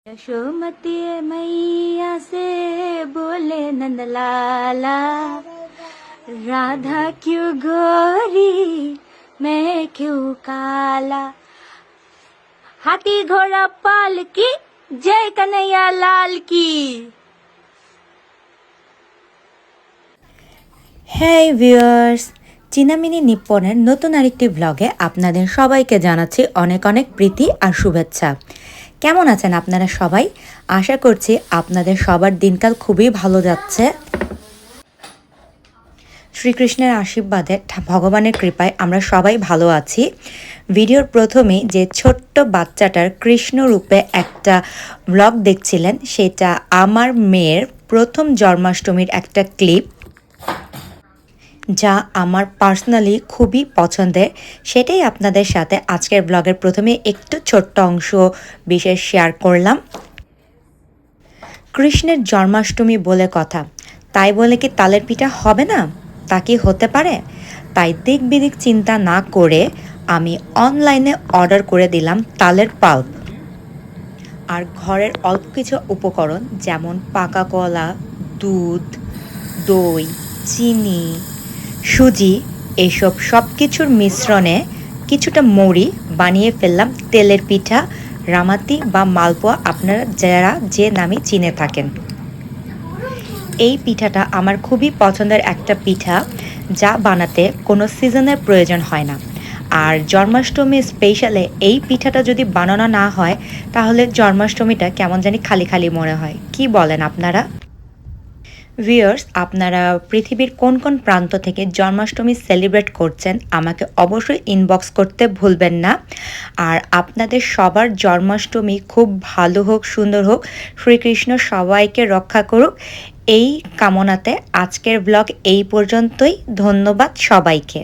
यशोमती मैया से बोले नंदलाला, राधा क्यों गोरी मैं क्यों काला। हाथी घोड़ा पाल की, जय कन्हैया लाल की। হ্যাঁ ভিউয়ার্স, চিনামিনি নিপ্পনের নতুন আরেকটি ব্লগে আপনাদের সবাইকে জানাচ্ছি অনেক অনেক প্রীতি আর শুভেচ্ছা। কেমন আছেন আপনারা সবাই? আশা করছি আপনাদের সবার দিনকাল খুবই ভালো যাচ্ছে। শ্রীকৃষ্ণের আশীর্বাদে ভগবানের কৃপায় আমরা সবাই ভালো আছি। ভিডিওর প্রথমেই যে ছোট্ট বাচ্চাটার কৃষ্ণ রূপে একটা ব্লগ দেখছিলেন, সেটা আমার মেয়ের প্রথম জন্মাষ্টমীর একটা ক্লিপ, যা আমার পার্সোনালি খুবই পছন্দের। সেটাই আপনাদের সাথে আজকের ব্লগের প্রথমে একটু ছোট্ট অংশ বিশেষ শেয়ার করলাম। কৃষ্ণের জন্মাষ্টমী বলে কথা, তাই বলে কি তালের পিঠা হবে না? তা কি হতে পারে? তাই দিক বিদিক চিন্তা না করে আমি অনলাইনে অর্ডার করে দিলাম তালের পাল্প আর ঘরের অল্প কিছু উপকরণ, যেমন পাকা কলা, দুধ, দই, চিনি, সুজি, এসব সব কিছুর মিশ্রণে কিছুটা মুড়ি বানিয়ে ফেললাম তেলের পিঠা, রামাতি বা মালপোয়া, আপনারা যারা যে নামে চিনে থাকেন। এই পিঠাটা আমার খুবই পছন্দের একটা পিঠা, যা বানাতে কোনো সিজনের প্রয়োজন হয় না। আর জন্মাষ্টমী স্পেশালে এই পিঠাটা যদি বানানো না হয়, তাহলে জন্মাষ্টমীটা কেমন জানি খালি খালি মনে হয়। কি বলেন আপনারা? ভিউয়ার্স, আপনারা পৃথিবীর কোন কোন প্রান্ত থেকে জন্মাষ্টমী সেলিব্রেট করছেন আমাকে অবশ্যই ইনবক্স করতে ভুলবেন না। আর আপনাদের সবার জন্মাষ্টমী খুব ভালো হোক, সুন্দর হোক, শ্রীকৃষ্ণ সবাইকে রক্ষা করুক, এই কামনাতে আজকের ব্লগ এই পর্যন্তই। ধন্যবাদ সবাইকে।